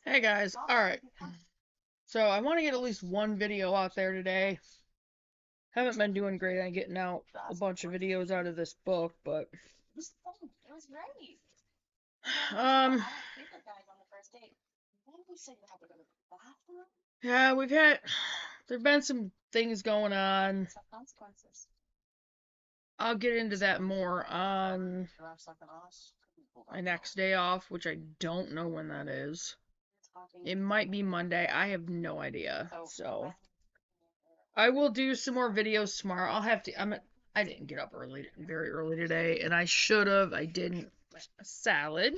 Hey guys, alright. So I want to get at least one video out there today. Haven't been doing great on getting out a bunch of videos out of this book, but yeah, there've been some things going on. I'll get into that more on my next day off, which I don't know when that is. It might be Monday. I have no idea. So I will do some more videos tomorrow. I didn't get up very early today, and I should have. I didn't. A salad.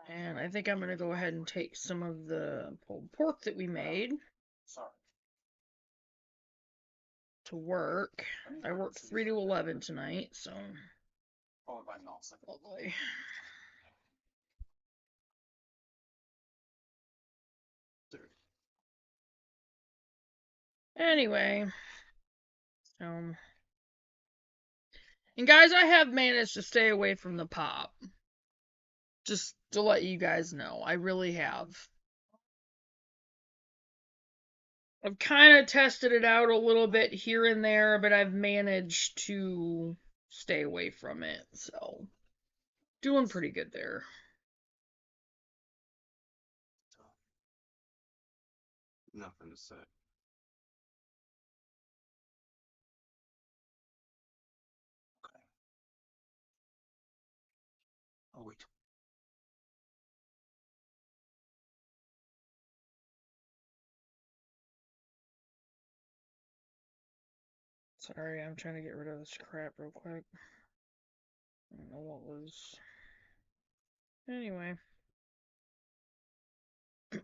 And I think I'm gonna go ahead and take some of the pulled pork that we made to work. I worked 3 to 11 tonight, so lovely. Anyway, and guys, I have managed to stay away from the pop. Just to let you guys know, I really have. I've kind of tested it out a little bit here and there, but I've managed to stay away from it, so doing pretty good there. Nothing to say. Okay. Oh, wait. Sorry, I'm trying to get rid of this crap real quick. I don't know what was. Anyway.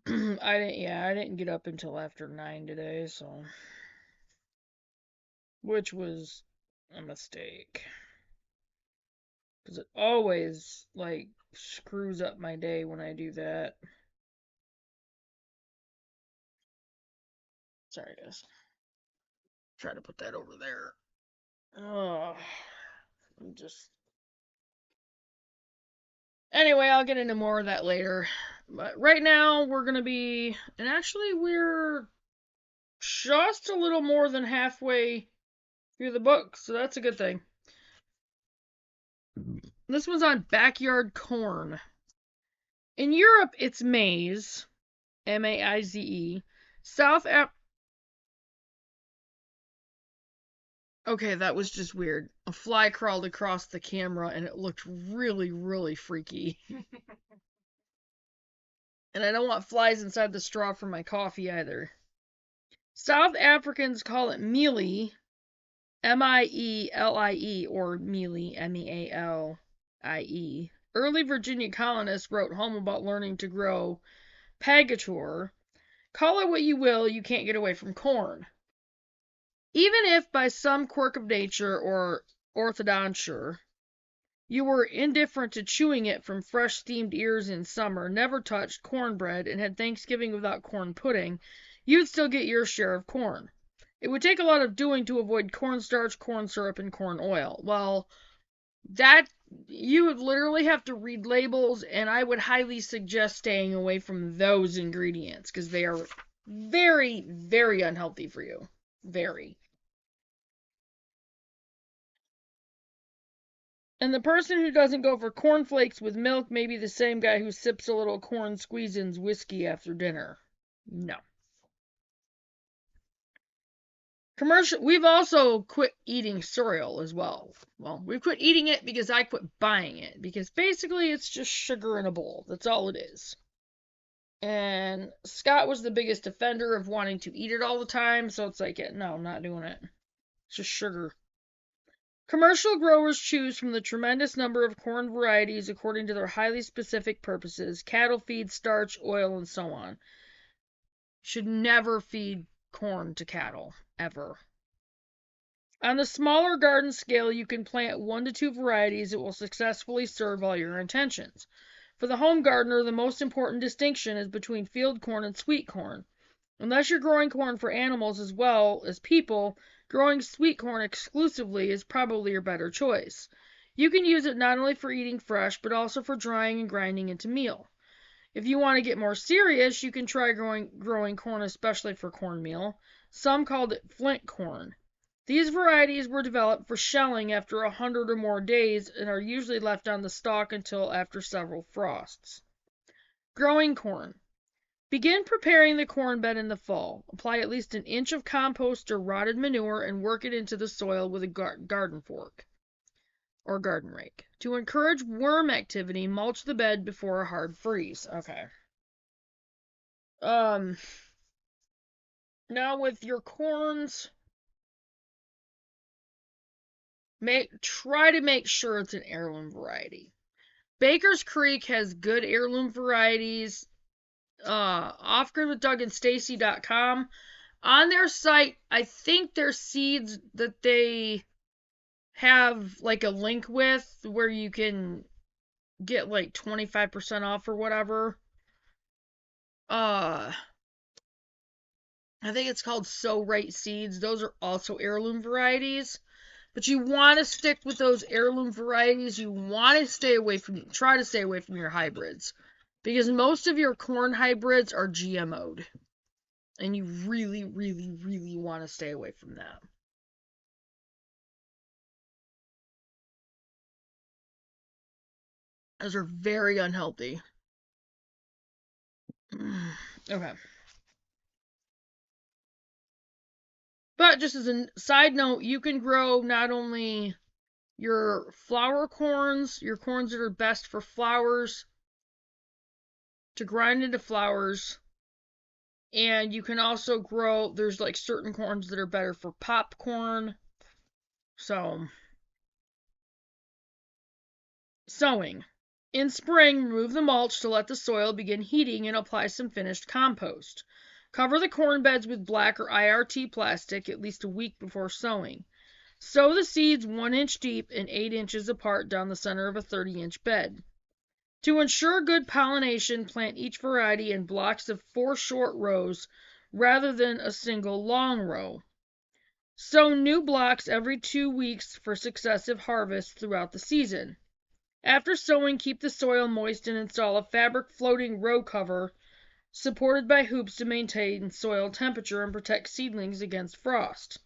I didn't get up until after 9 today, so. Which was a mistake. Because it always, like, screws up my day when I do that. Sorry, guys. Try to put that over there. Oh, Anyway, I'll get into more of that later. But right now, we're gonna be. And actually, we're just a little more than halfway through the book, so that's a good thing. This one's on backyard corn. In Europe, it's maize. M-A-I-Z-E. Okay, that was just weird. A fly crawled across the camera and it looked really, really freaky. And I don't want flies inside the straw for my coffee either. South Africans call it mealie, M-I-E-L-I-E, or mealie, M-E-A-L-I-E. Early Virginia colonists wrote home about learning to grow pagatour. Call it what you will, you can't get away from corn. Even if by some quirk of nature or orthodonture you were indifferent to chewing it from fresh steamed ears in summer, never touched cornbread, and had Thanksgiving without corn pudding, you'd still get your share of corn. It would take a lot of doing to avoid cornstarch, corn syrup, and corn oil. Well, that you would literally have to read labels, and I would highly suggest staying away from those ingredients because they are very, very unhealthy for you. Very. And the person who doesn't go for cornflakes with milk may be the same guy who sips a little corn squeeze-in's whiskey after dinner. No. We've also quit eating cereal as well. Well, we've quit eating it because I quit buying it. Because basically it's just sugar in a bowl. That's all it is. And Scott was the biggest offender of wanting to eat it all the time. So it's like, no, I'm not doing it. It's just sugar. Commercial growers choose from the tremendous number of corn varieties according to their highly specific purposes: cattle feed, starch, oil, and so on. Should never feed corn to cattle, ever. On the smaller garden scale, you can plant 1 to 2 varieties that will successfully serve all your intentions. For the home gardener, the most important distinction is between field corn and sweet corn. Unless you're growing corn for animals as well as people, growing sweet corn exclusively is probably your better choice. You can use it not only for eating fresh, but also for drying and grinding into meal. If you want to get more serious, you can try growing corn, especially for cornmeal. Some called it flint corn. These varieties were developed for shelling after 100 or more days and are usually left on the stalk until after several frosts. Growing corn. Begin preparing the corn bed in the fall. Apply at least an inch of compost or rotted manure and work it into the soil with a garden fork or garden rake. To encourage worm activity, mulch the bed before a hard freeze. Okay. Now with your corns, try to make sure it's an heirloom variety. Baker's Creek has good heirloom varieties. offgridwithdougandstacy.com. On their site, I think their seeds that they have like a link with where you can get like 25% off or whatever. I think it's called Sow Right Seeds. Those are also heirloom varieties. But you want to stick with those heirloom varieties. You want to try to stay away from your hybrids. Because most of your corn hybrids are GMO'd. And you really, really, really want to stay away from that. Those are very unhealthy. Okay. But just as a side note, you can grow not only your flour corns, your corns that are best for flours, to grind into flours, and you can also grow, there's like certain corns that are better for popcorn. So, sowing. In spring, remove the mulch to let the soil begin heating and apply some finished compost. Cover the corn beds with black or IRT plastic at least a week before sowing. Sow the seeds 1 inch deep and 8 inches apart down the center of a 30-inch bed. To ensure good pollination, plant each variety in blocks of 4 short rows rather than a single long row. Sow new blocks every 2 weeks for successive harvests throughout the season. After sowing, keep the soil moist and install a fabric floating row cover supported by hoops to maintain soil temperature and protect seedlings against frost.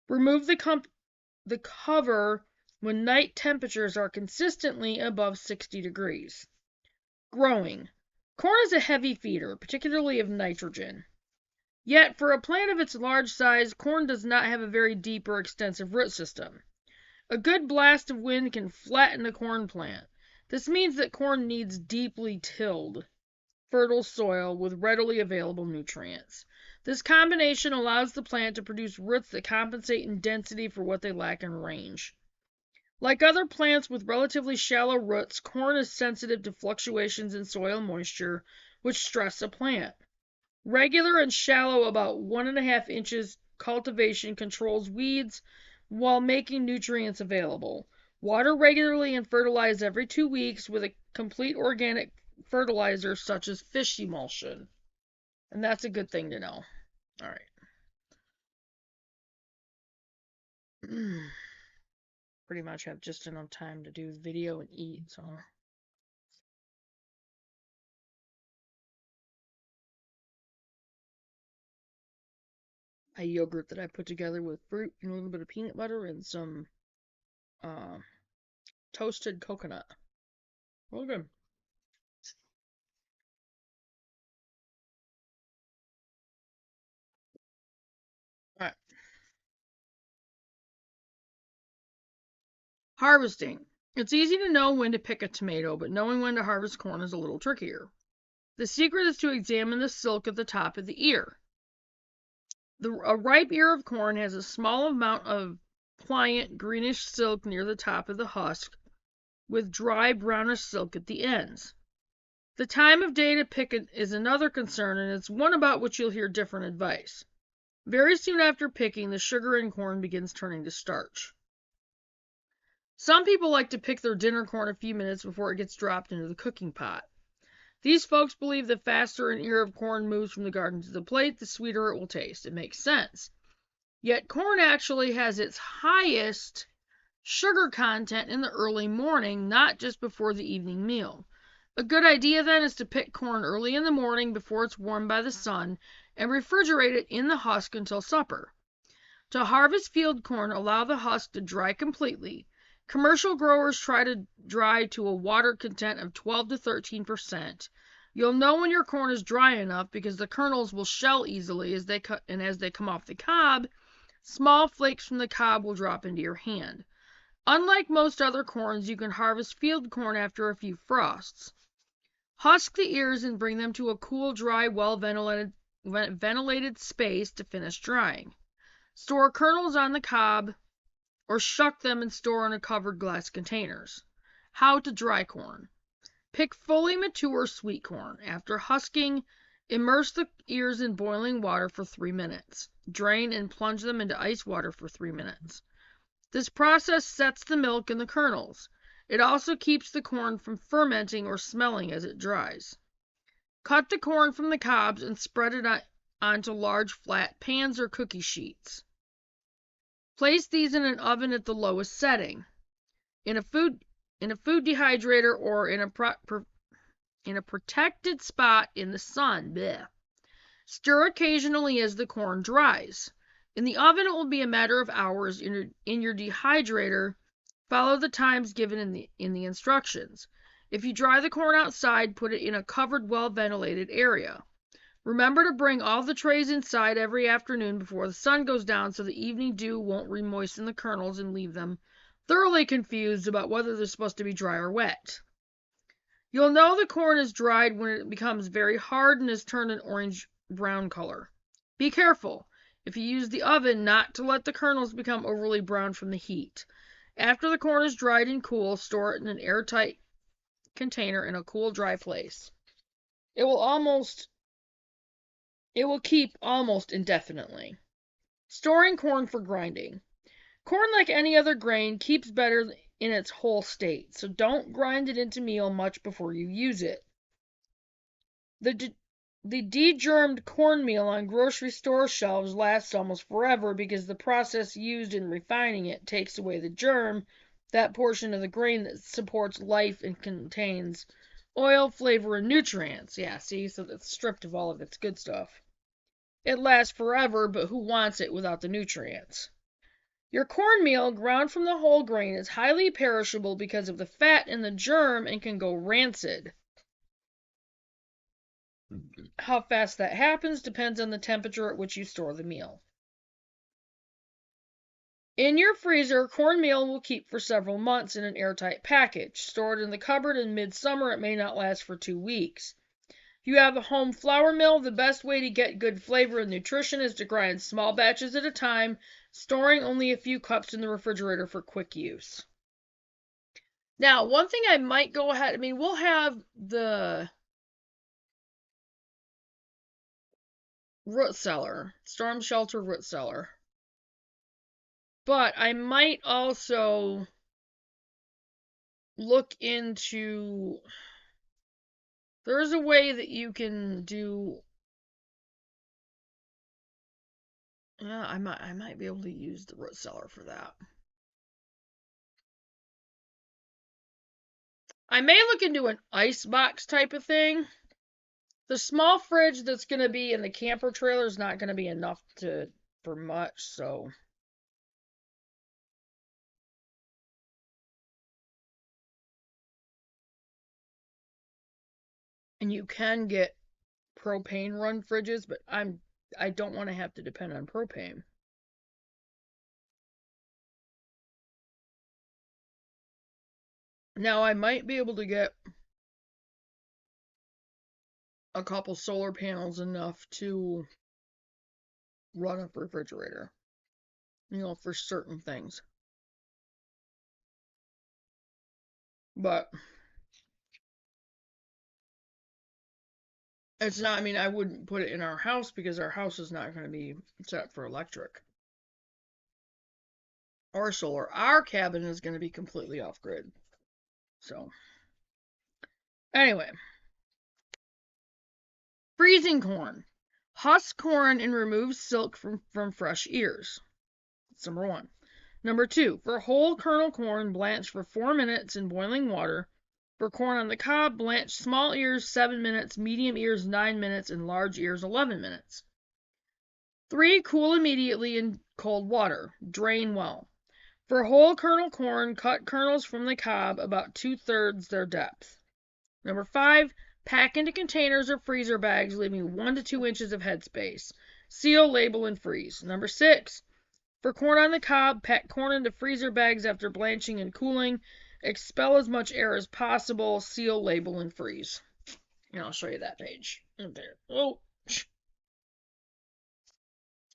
Remove the cover when night temperatures are consistently above 60 degrees. Growing. Corn is a heavy feeder, particularly of nitrogen. Yet, for a plant of its large size, corn does not have a very deep or extensive root system. A good blast of wind can flatten the corn plant. This means that corn needs deeply tilled, fertile soil with readily available nutrients. This combination allows the plant to produce roots that compensate in density for what they lack in range. Like other plants with relatively shallow roots, corn is sensitive to fluctuations in soil moisture, which stress a plant. Regular and shallow, about 1.5 inches cultivation controls weeds while making nutrients available. Water regularly and fertilize every 2 weeks with a complete organic fertilizer such as fish emulsion. And that's a good thing to know. All right. Pretty much have just enough time to do the video and eat, so. A yogurt that I put together with fruit and a little bit of peanut butter and some toasted coconut. Real good. All right. Harvesting. It's easy to know when to pick a tomato, but knowing when to harvest corn is a little trickier. The secret is to examine the silk at the top of the ear. A ripe ear of corn has a small amount of pliant greenish silk near the top of the husk, with dry brownish silk at the ends. The time of day to pick it is another concern, and it's one about which you'll hear different advice. Very soon after picking, the sugar in corn begins turning to starch. Some people like to pick their dinner corn a few minutes before it gets dropped into the cooking pot. These folks believe the faster an ear of corn moves from the garden to the plate, the sweeter it will taste. It makes sense. Yet corn actually has its highest sugar content in the early morning, not just before the evening meal. A good idea then is to pick corn early in the morning before it's warmed by the sun and refrigerate it in the husk until supper. To harvest field corn, allow the husk to dry completely. Commercial growers try to dry to a water content of 12 to 13%. You'll know when your corn is dry enough because the kernels will shell easily as they come off the cob. Small flakes from the cob will drop into your hand. Unlike most other corns, you can harvest field corn after a few frosts. Husk the ears and bring them to a cool, dry, well-ventilated space to finish drying. Store kernels on the cob or shuck them and store in covered glass containers. How to dry corn. Pick fully mature sweet corn. After husking, immerse the ears in boiling water for 3 minutes. Drain and plunge them into ice water for 3 minutes. This process sets the milk in the kernels. It also keeps the corn from fermenting or smelling as it dries. Cut the corn from the cobs and spread it onto large flat pans or cookie sheets. Place these in an oven at the lowest setting. In a food dehydrator or in a protected spot in the sun. Blech. Stir occasionally as the corn dries. In the oven, it will be a matter of hours. In your dehydrator, follow the times given in the instructions. If you dry the corn outside, put it in a covered, well-ventilated area. Remember to bring all the trays inside every afternoon before the sun goes down so the evening dew won't remoisten the kernels and leave them thoroughly confused about whether they're supposed to be dry or wet. You'll know the corn is dried when it becomes very hard and has turned an orange-brown color. Be careful, if you use the oven, not to let the kernels become overly brown from the heat. After the corn is dried and cool, store it in an airtight container in a cool, dry place. It will keep almost indefinitely. Storing corn for grinding. Corn, like any other grain, keeps better in its whole state, so don't grind it into meal much before you use it. The degermed cornmeal on grocery store shelves lasts almost forever because the process used in refining it takes away the germ, that portion of the grain that supports life and contains oil, flavor, and nutrients. Yeah, see, so it's stripped of all of its good stuff. It lasts forever, but who wants it without the nutrients? Your cornmeal, ground from the whole grain, is highly perishable because of the fat in the germ and can go rancid. How fast that happens depends on the temperature at which you store the meal. In your freezer, cornmeal will keep for several months in an airtight package. Stored in the cupboard in midsummer, it may not last for 2 weeks. If you have a home flour mill, the best way to get good flavor and nutrition is to grind small batches at a time, storing only a few cups in the refrigerator for quick use. Now, one thing I might go ahead, we'll have the root cellar, storm shelter root cellar. But I might also look into, there's a way that you can do, I might be able to use the root cellar for that. I may look into an ice box type of thing. The small fridge that's going to be in the camper trailer is not going to be enough for much, so. And you can get propane run fridges, but I don't want to have to depend on propane. Now I might be able to get a couple solar panels enough to run a refrigerator, for certain things. But it's not, I wouldn't put it in our house because our house is not going to be set for electric or solar. Our cabin is going to be completely off grid. So, anyway, freezing corn. Husk corn and remove silk from fresh ears. That's number 1. Number 2, for whole kernel corn, blanch for 4 minutes in boiling water. For corn on the cob, blanch small ears 7 minutes, medium ears 9 minutes, and large ears 11 minutes. 3, cool immediately in cold water. Drain well. For whole kernel corn, cut kernels from the cob about 2/3 their depth. Number 5, pack into containers or freezer bags, leaving 1 to 2 inches of headspace. Seal, label, and freeze. Number 6, for corn on the cob, pack corn into freezer bags after blanching and cooling. Expel as much air as possible. Seal, label, and freeze. And I'll show you that page. There. Oh,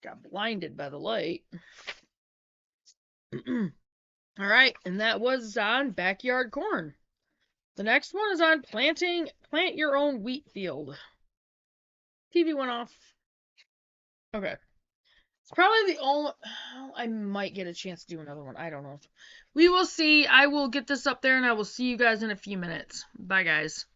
got blinded by the light. All right, and that was on backyard corn. The next one is on plant your own wheat field. TV went off. Okay. It's probably the only. I might get a chance to do another one. I don't know. We will see. I will get this up there and I will see you guys in a few minutes. Bye, guys.